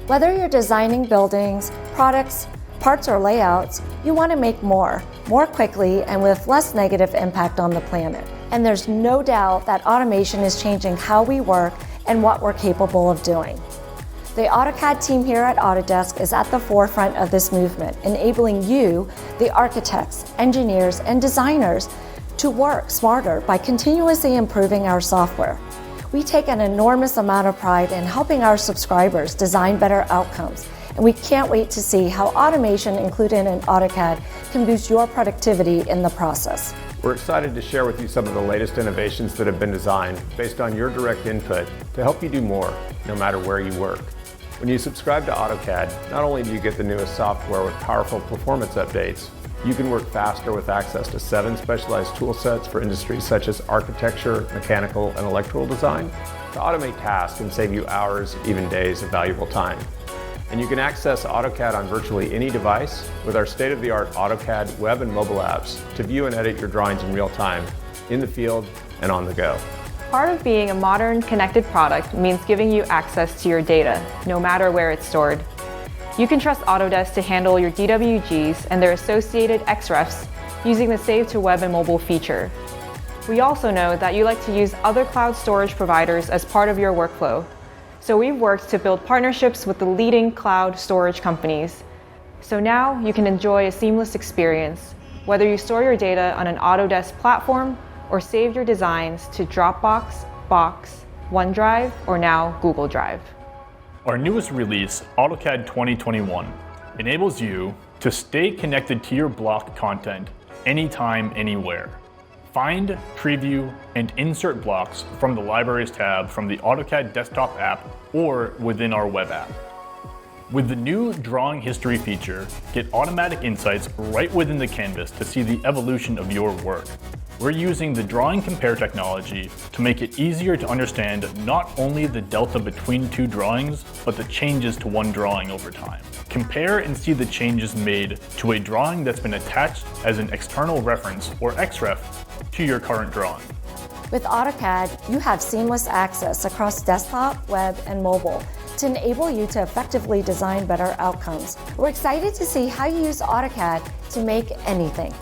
Whether you're designing buildings, products, parts, or layouts, you want to make more quickly, and with less negative impact on the planet. And there's no doubt that automation is changing how we work and what we're capable of doing. The AutoCAD team here at Autodesk is at the forefront of this movement, enabling you, the architects, engineers, and designers, to work smarter by continuously improving our software. We take an enormous amount of pride in helping our subscribers design better outcomes, and we can't wait to see how automation included in AutoCAD can boost your productivity in the process. We're excited to share with you some of the latest innovations that have been designed based on your direct input to help you do more, no matter where you work. When you subscribe to AutoCAD, not only do you get the newest software with powerful performance updates, you can work faster with access to 7 specialized tool sets for industries such as architecture, mechanical, and electrical design to automate tasks and save you hours, even days of valuable time. And you can access AutoCAD on virtually any device with our state-of-the-art AutoCAD web and mobile apps to view and edit your drawings in real time, in the field and on the go. Part of being a modern, connected product means giving you access to your data, no matter where it's stored. You can trust Autodesk to handle your DWGs and their associated XREFs using the Save to Web and Mobile feature. We also know that you like to use other cloud storage providers as part of your workflow, so we've worked to build partnerships with the leading cloud storage companies. So now you can enjoy a seamless experience, whether you store your data on an Autodesk platform or save your designs to Dropbox, Box, OneDrive, or now Google Drive. Our newest release, AutoCAD 2021, enables you to stay connected to your block content anytime, anywhere. Find, preview, and insert blocks from the Libraries tab from the AutoCAD desktop app or within our web app. With the new Drawing History feature, get automatic insights right within the canvas to see the evolution of your work. We're using the Drawing Compare technology to make it easier to understand not only the delta between 2 drawings, but the changes to one drawing over time. Compare and see the changes made to a drawing that's been attached as an external reference, or XREF, to your current drawing. With AutoCAD, you have seamless access across desktop, web, and mobile to enable you to effectively design better outcomes. We're excited to see how you use AutoCAD to make anything.